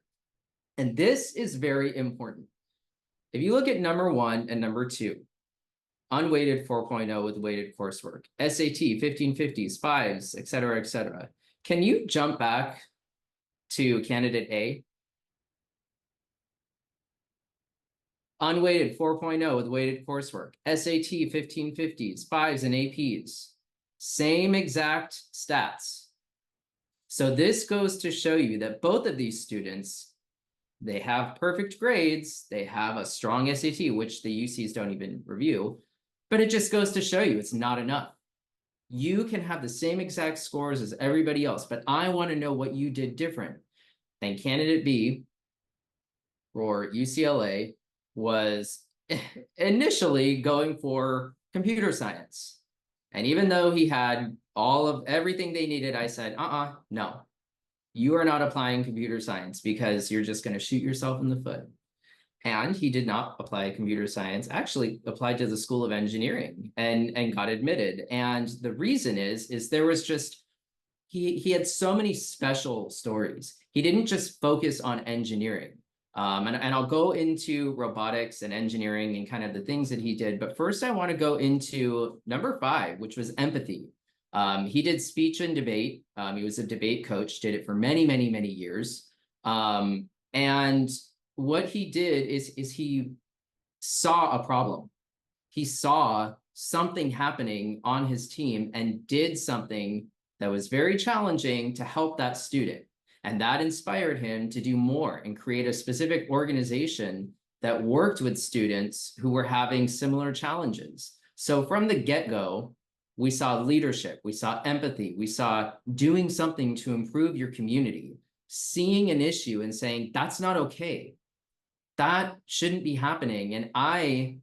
and this is very important. If you look at number 1 and number 2, unweighted 4.0 with weighted coursework, SAT, 1550s, 5s, et cetera, can you jump back to candidate A? Unweighted 4.0 with weighted coursework, SAT, 1550s, 5s, and APs. Same exact stats. So this goes to show you that both of these students, they have perfect grades, they have a strong SAT, which the UCs don't even review, but it just goes to show you it's not enough. You can have the same exact scores as everybody else, but I want to know what you did different. And candidate B for UCLA was initially going for computer science. And even though he had all of everything they needed, I said, no, you are not applying computer science because you're just going to shoot yourself in the foot. And he did not apply computer science, actually applied to the School of Engineering and got admitted. And the reason is there was just, he had so many special stories. He didn't just focus on engineering. And I'll go into robotics and engineering and kind of the things that he did. But first, I want to go into number 5, which was empathy. He did speech and debate. He was a debate coach, did it for many, many, many years. And what he did is he saw a problem. He saw something happening on his team and did something that was very challenging to help that student. And that inspired him to do more and create a specific organization that worked with students who were having similar challenges. So from the get-go, we saw leadership, we saw empathy, we saw doing something to improve your community, seeing an issue and saying, that's not okay. That shouldn't be happening. And I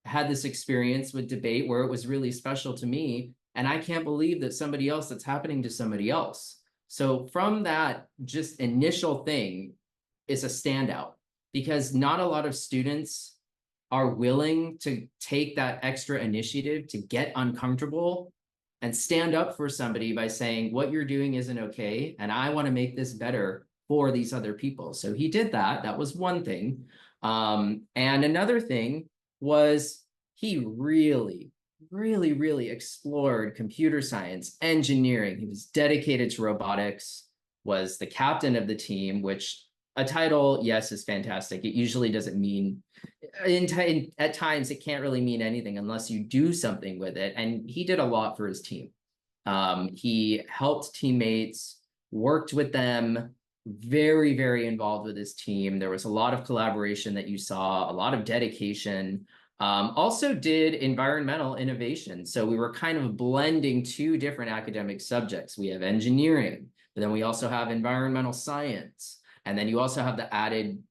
had this experience with debate where it was really special to me. And I can't believe that somebody else, that's happening to somebody else. So from that just initial thing is a standout, because not a lot of students are willing to take that extra initiative to get uncomfortable and stand up for somebody by saying, what you're doing isn't okay, and I want to make this better for these other people. So he did that. That was one thing. And another thing was he really explored computer science, engineering. He was dedicated to robotics, was the captain of the team, which a title, yes, is fantastic. It usually doesn't mean, at times, it can't really mean anything unless you do something with it. And he did a lot for his team. He helped teammates, worked with them, very involved with his team. There was a lot of collaboration that you saw, a lot of dedication. Also did environmental innovation. So we were kind of blending 2 different academic subjects. We have engineering, but then we also have environmental science. And then you also have the added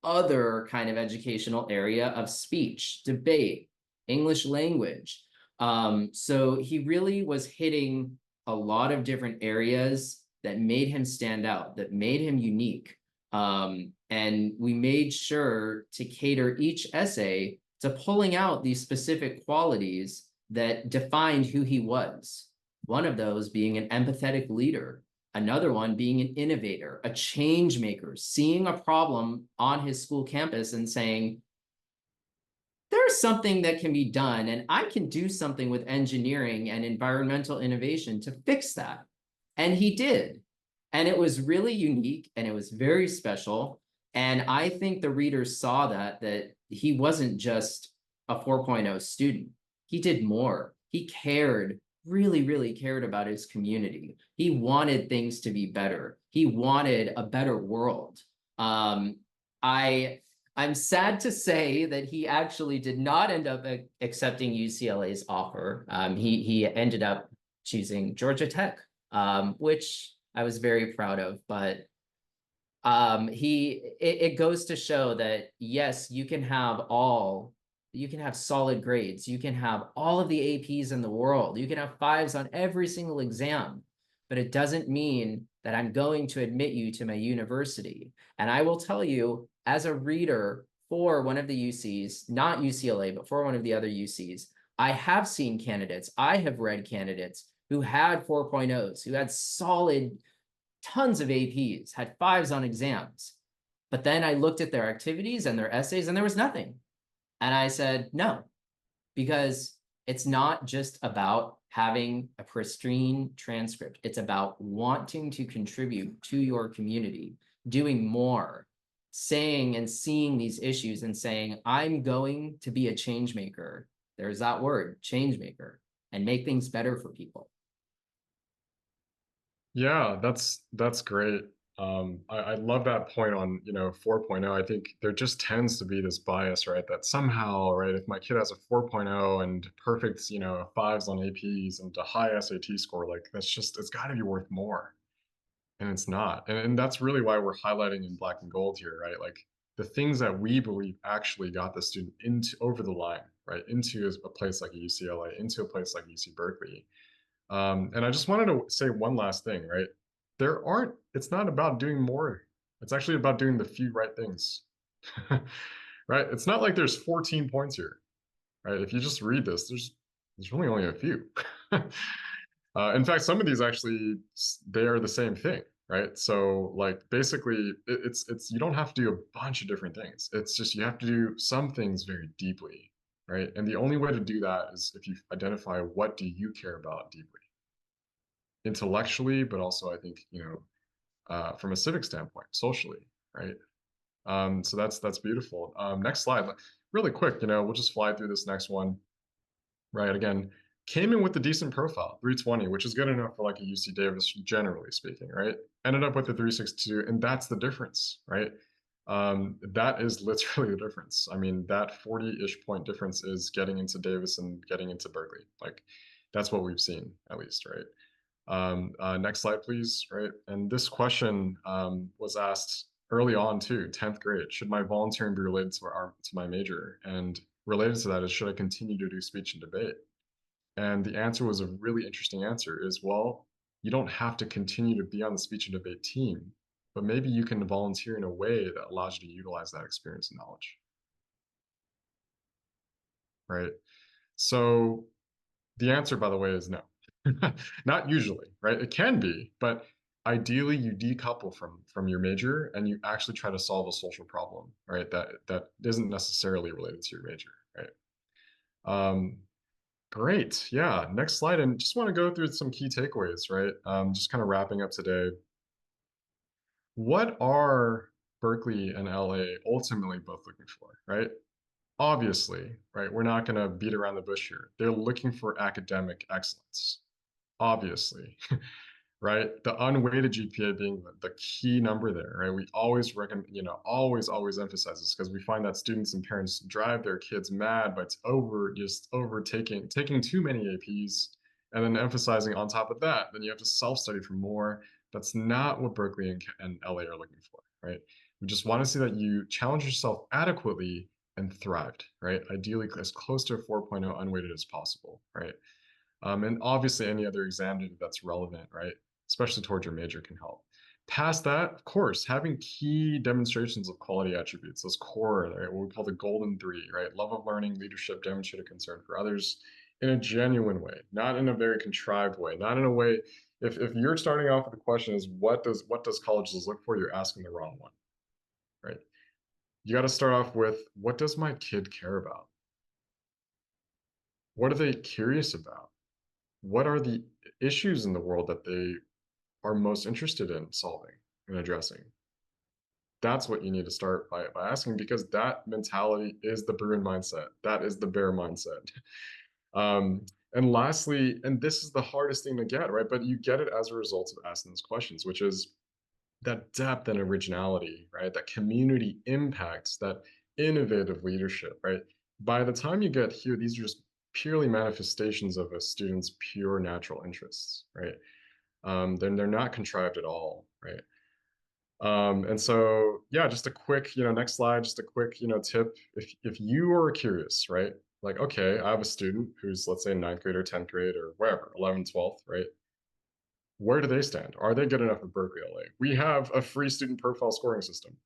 other kind of educational area of speech, debate, English language. So he really was hitting a lot of different areas that made him stand out, that made him unique. And we made sure to cater each essay to pulling out these specific qualities that defined who he was. One of those being an empathetic leader, another one being an innovator, a change maker, seeing a problem on his school campus and saying, there's something that can be done, and I can do something with engineering and environmental innovation to fix that. And he did. And it was really unique and it was very special. And I think the readers saw that he wasn't just a 4.0 student. He did more. He cared, really cared about his community. He wanted things to be better. He wanted a better world. I'm sad to say that he actually did not end up accepting UCLA's offer. He ended up choosing Georgia Tech, which I was very proud of, but it goes to show that, yes, you can have all You can have solid grades. You can have all of the APs in the world. You can have 5s on every single exam, but it doesn't mean that I'm going to admit you to my university. And I will tell you, as a reader for one of the UCs, not UCLA, but for one of the other UCs, I have seen candidates, I have read candidates who had 4.0s, who had solid tons of APs, had 5s on exams. But then I looked at their activities and their essays, and there was nothing. And I said, no, because it's not just about having a pristine transcript. It's about wanting to contribute to your community, doing more, saying and seeing these issues and saying, I'm going to be a change maker. There's that word, change maker, and make things better for people. Yeah, that's great. I love that point on, 4.0. I think there just tends to be this bias, right? That somehow, right, if my kid has a 4.0 and perfect, 5s on APs and a high SAT score, like it's got to be worth more. And it's not. And that's really why we're highlighting in black and gold here, right? Like the things that we believe actually got the student into over the line, right? Into a place like UCLA, into a place like UC Berkeley. And I just wanted to say one last thing, right? It's not about doing more. It's actually about doing the few right things, right? It's not like there's 14 points here, right? If you just read this, there's really only a few. In fact, some of these actually, they are the same thing, right? So like basically it's you don't have to do a bunch of different things. It's just you have to do some things very deeply, right? And the only way to do that is if you identify what do you care about deeply, intellectually, but also I think, from a civic standpoint, socially, right? So that's beautiful. Next slide, really quick, we'll just fly through this next one, right? Again, came in with a decent profile, 320, which is good enough for like a UC Davis, generally speaking, right? Ended up with a 362, and that's the difference, right? That is literally the difference. I mean, that 40-ish point difference is getting into Davis and getting into Berkeley. Like, that's what we've seen, at least, right? Next slide, please. Right. And this question was asked early on too, 10th grade. Should my volunteering be related to my major? And related to that is, should I continue to do speech and debate? And the answer was a really interesting answer is, well, you don't have to continue to be on the speech and debate team, but maybe you can volunteer in a way that allows you to utilize that experience and knowledge. Right. So the answer, by the way, is no. Not usually, right? It can be, but ideally you decouple from your major and you actually try to solve a social problem, right? That isn't necessarily related to your major, right? Um, great. Yeah. Next slide. And just want to go through some key takeaways, right? Just kind of wrapping up today. What are Berkeley and LA ultimately both looking for, right? Obviously, right? We're not going to beat around the bush here. They're looking for academic excellence, obviously. Right? The unweighted GPA being the key number there, right? We always recommend, always emphasize this because we find that students and parents drive their kids mad by taking too many APs and then emphasizing on top of that, then you have to self-study for more. That's not what Berkeley and LA are looking for, right? We just want to see that you challenge yourself adequately and thrived, right? Ideally as close to a 4.0 unweighted as possible, right? And obviously any other exam data that's relevant, right? Especially towards your major can help. Past that, of course, having key demonstrations of quality attributes, those core, right, what we call the golden three, right? Love of learning, leadership, demonstrated concern for others in a genuine way, not in a very contrived way, not in a way, if you're starting off with the question is what does colleges look for, you're asking the wrong one, right? You got to start off with what does my kid care about? What are they curious about? What are the issues in the world that they are most interested in solving and addressing? That's what you need to start by asking, because that mentality is the Bruin mindset. That is the bear mindset. And lastly, and this is the hardest thing to get, right? But you get it as a result of asking those questions, which is that depth and originality, right? That community impacts, that innovative leadership, right? By the time you get here, these are just purely manifestations of a student's pure natural interests, right? Then they're not contrived at all, right? And so, yeah, just a quick, next slide, just a quick, tip. If you are curious, right? Like, okay, I have a student who's, let's say, ninth grade or 10th grade or wherever, 11th, 12th, right? Where do they stand? Are they good enough at Berkeley LA? We have a free student profile scoring system,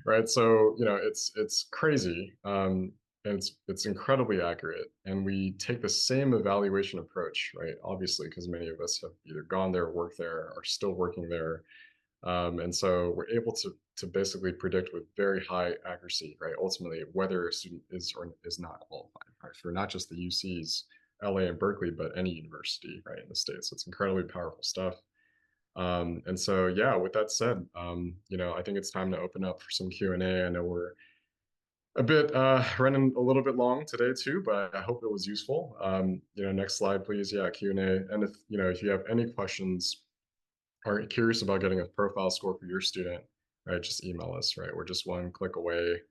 right? So, it's crazy. And it's incredibly accurate. And we take the same evaluation approach, right? Obviously, because many of us have either gone there, worked there, are still working there, and so we're able to basically predict with very high accuracy, right? Ultimately, whether a student is or is not qualified, right? For not just the UCs, LA and Berkeley, but any university, right, in the States. So it's incredibly powerful stuff. And so, yeah, with that said, I think it's time to open up for some Q&A. I know we're a bit running a little bit long today too, but I hope it was useful. Next slide, please. Yeah, Q&A. And if you have any questions, are curious about getting a profile score for your student, right, just email us, right? We're just one click away.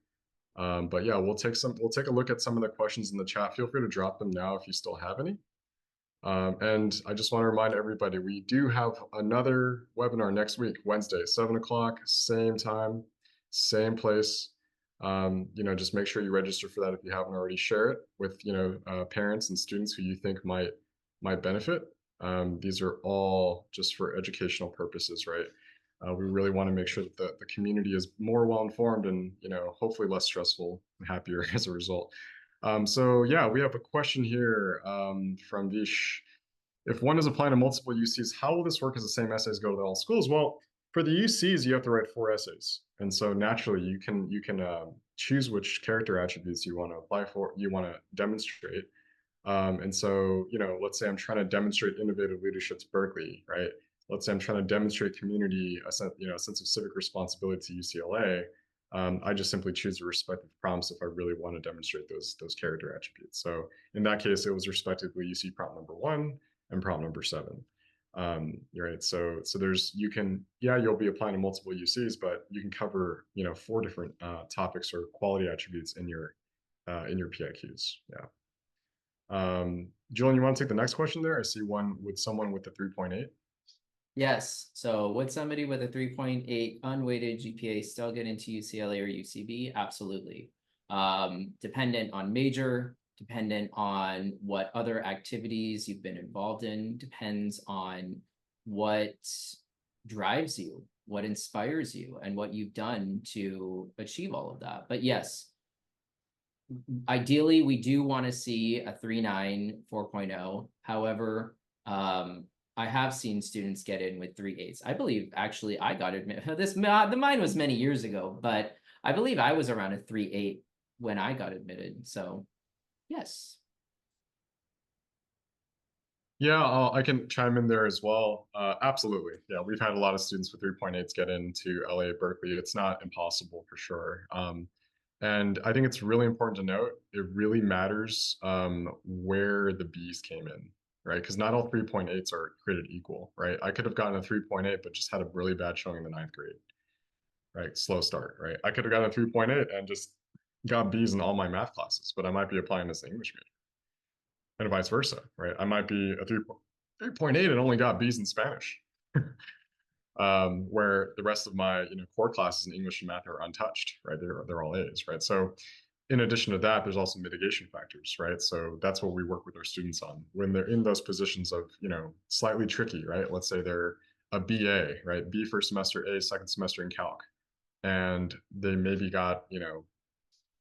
But yeah, we'll take a look at some of the questions in the chat. Feel free to drop them now if you still have any. And I just want to remind everybody, we do have another webinar next week, Wednesday, 7 o'clock, same time, same place. Just make sure you register for that if you haven't already. Share it with, parents and students who you think might benefit. These are all just for educational purposes, right? We really want to make sure that the community is more well-informed and, hopefully less stressful and happier as a result. So yeah, we have a question here from Vish. If one is applying to multiple UCs, how will this work as the same essays go to all schools? Well, for the UCs, you have to write 4 essays. And so naturally you can choose which character attributes you want to apply for, you want to demonstrate. And so, let's say I'm trying to demonstrate innovative leadership to Berkeley, right? Let's say I'm trying to demonstrate community, a sense of civic responsibility to UCLA. I just simply choose the respective prompts if I really want to demonstrate those character attributes. So in that case, it was respectively UC prompt number 1 and prompt number 7. Right. So you'll be applying to multiple UCs, but you can cover 4 different topics or quality attributes in your PIQs. Yeah. Julian, you want to take the next question there? I see one with someone with the 3.8. Yes. So would somebody with a 3.8 unweighted GPA still get into UCLA or UCB? Absolutely. Dependent on major, dependent on what other activities you've been involved in, depends on what drives you, what inspires you, and what you've done to achieve all of that. But yes, ideally, we do want to see a 3.9 4.0. However, I have seen students get in with 3.8s. I believe actually I got admitted. The mine was many years ago, but I believe I was around a 3.8 when I got admitted. So, yes. Yeah, I can chime in there as well. Absolutely. Yeah, we've had a lot of students with 3.8s get into LA, Berkeley. It's not impossible for sure. And I think it's really important to note, it really matters where the Bs came in, right? Because not all 3.8s are created equal, right? I could have gotten a 3.8, but just had a really bad showing in the 9th grade, right? Slow start, right? I could have gotten a 3.8 and just got Bs in all my math classes, but I might be applying as an English major. And vice versa, right? I might be a 3.8 and only got Bs in Spanish, where the rest of my core classes in English and math are untouched, right? They're all A's, right? So in addition to that, there's also mitigation factors, right? So that's what we work with our students on when they're in those positions of slightly tricky, right? Let's say they're a BA, right? B first semester, A second semester in calc, and they maybe got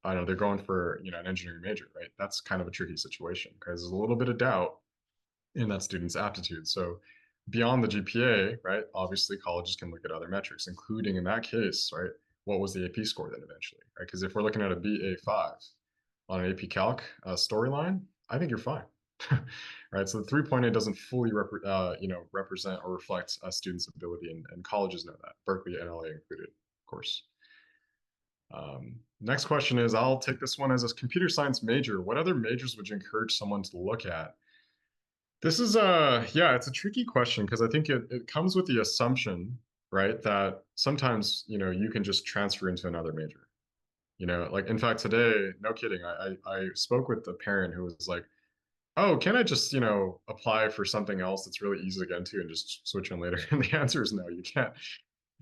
I don't know, they're going for an engineering major, right? That's kind of a tricky situation because there's a little bit of doubt in that student's aptitude. So beyond the GPA, right? Obviously, colleges can look at other metrics, including in that case, right? What was the AP score then eventually, right? Because if we're looking at a BA5 on an AP Calc storyline, I think you're fine, right? So the 3.8 doesn't fully represent or reflect a student's ability, and colleges know that, Berkeley and LA included, of course. Next question is, I'll take this one as a computer science major. What other majors would you encourage someone to look at? This is it's a tricky question because I think it comes with the assumption, right, that sometimes, you can just transfer into another major. Like in fact, today, no kidding, I spoke with a parent who was like, oh, can I just, apply for something else that's really easy to get into and just switch in later? And the answer is no, you can't.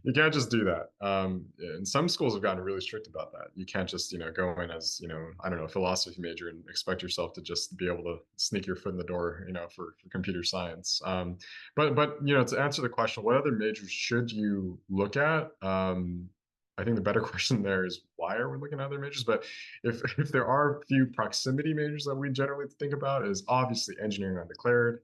You can't just do that. And some schools have gotten really strict about that. You can't just, go in as, I don't know, a philosophy major and expect yourself to just be able to sneak your foot in the door, for computer science. But to answer the question, what other majors should you look at? I think the better question there is why are we looking at other majors? But if there are a few proximity majors that we generally think about, is obviously engineering undeclared,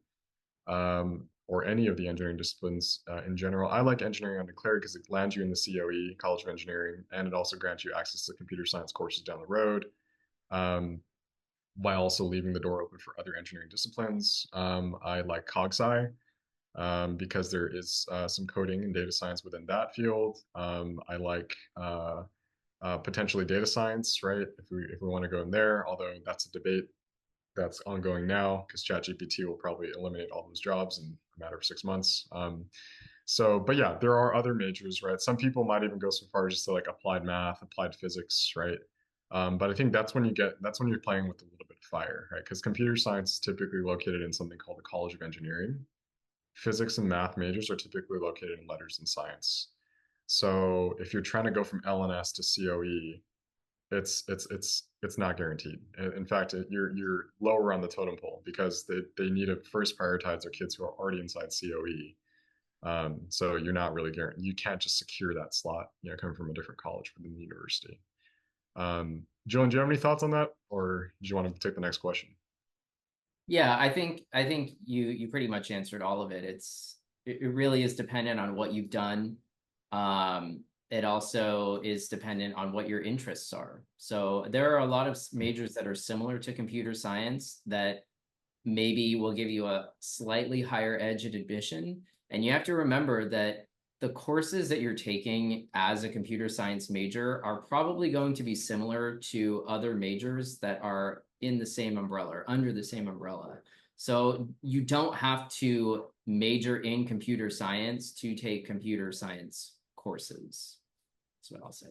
or any of the engineering disciplines in general. I like engineering undeclared because it lands you in the COE, College of Engineering, and it also grants you access to computer science courses down the road, um, while also leaving the door open for other engineering disciplines. I like CogSci because there is some coding and data science within that field. I like potentially data science, right? If we want to go in there, although that's a debate that's ongoing now because ChatGPT will probably eliminate all those jobs in a matter of 6 months. But yeah, there are other majors, right? Some people might even go so far as just to like applied math, applied physics, right? But I think that's when you're playing with a little bit of fire, right? Because computer science is typically located in something called the College of Engineering. Physics and math majors are typically located in letters and science. So if you're trying to go from LNS to COE, it's not guaranteed. In fact, you're lower on the totem pole because they need to first prioritize their kids who are already inside COE. So you're not really guaranteed. You can't just secure that slot, coming from a different college within the university. Julian, do you have any thoughts on that, or do you want to take the next question? Yeah, I think you pretty much answered all of it. It really is dependent on what you've done. It also is dependent on what your interests are. So there are a lot of majors that are similar to computer science that maybe will give you a slightly higher edge at admission. And you have to remember that the courses that you're taking as a computer science major are probably going to be similar to other majors that are in the same umbrella or under the same umbrella. So you don't have to major in computer science to take computer science courses. That's what I'll say.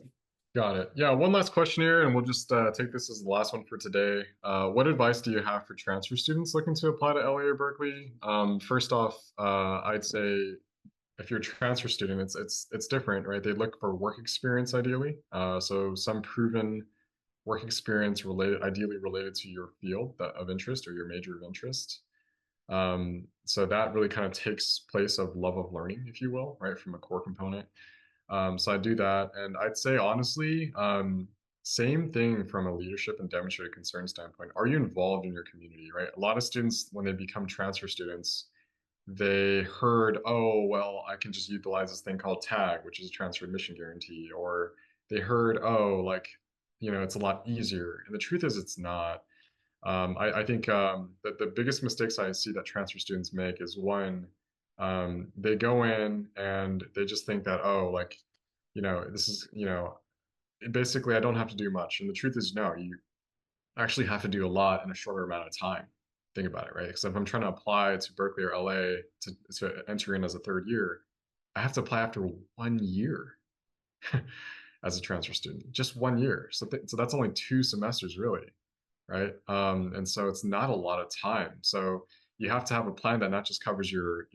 Got it. Yeah, one last question here, and we'll just take this as the last one for today. What advice do you have for transfer students looking to apply to LA or Berkeley? First off, I'd say if you're a transfer student, it's different, right? They look for work experience ideally. So some proven work experience ideally related to your field of interest or your major of interest. So that really kind of takes place of love of learning, if you will, right, from a core component. So I do that, and I'd say honestly, same thing from a leadership and demonstrated concern standpoint. Are you involved in your community, right? A lot of students, when they become transfer students, they heard, oh, well, I can just utilize this thing called TAG, which is a transfer admission guarantee, or they heard, oh, like, it's a lot easier. And the truth is, it's not. I think that the biggest mistakes I see that transfer students make is one, they go in and they just think that, oh, like, this is, basically I don't have to do much. And the truth is, no, you actually have to do a lot in a shorter amount of time. Think about it, right? Because if I'm trying to apply to Berkeley or LA to enter in as a third year, I have to apply after 1 year as a transfer student, just 1 year. So that's only 2 semesters, really, right? And so it's not a lot of time. So you have to have a plan that not just covers your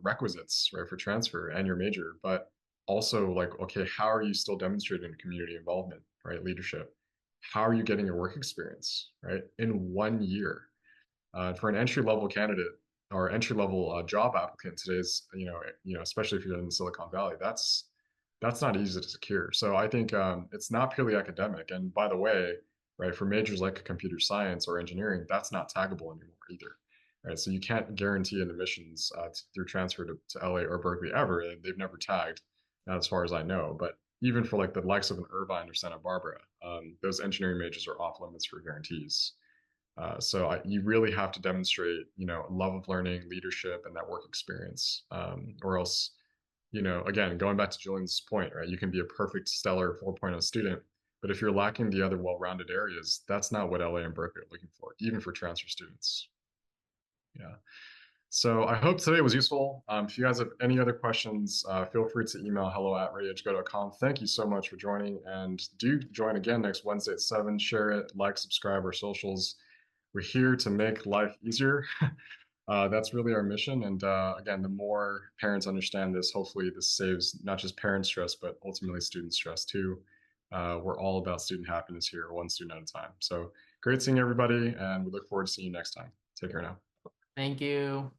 requisites, right, for transfer and your major, but also like, okay, how are you still demonstrating community involvement, right, leadership? How are you getting your work experience, right, in 1 year? For an entry level candidate or entry level job applicant today's, especially if you're in the Silicon Valley, that's not easy to secure. So I think it's not purely academic. And by the way, right, for majors like computer science or engineering, that's not taggable anymore either. Right, so you can't guarantee an admissions through transfer to LA or Berkeley ever. They've never tagged, not as far as I know. But even for like the likes of an Irvine or Santa Barbara, those engineering majors are off limits for guarantees. You really have to demonstrate, love of learning, leadership, and that work experience, or else, again, going back to Julian's point, right? You can be a perfect stellar 4.0 student, but if you're lacking the other well-rounded areas, that's not what LA and Berkeley are looking for, even for transfer students. Yeah. So I hope today was useful. If you guys have any other questions, feel free to email hello@readyedgego.com. Thank you so much for joining, and do join again next Wednesday at 7. Share it, like, subscribe our socials. We're here to make life easier. That's really our mission. And again, the more parents understand this, hopefully this saves not just parent stress, but ultimately student stress too. We're all about student happiness here, one student at a time. So great seeing everybody, and we look forward to seeing you next time. Take care now. Thank you.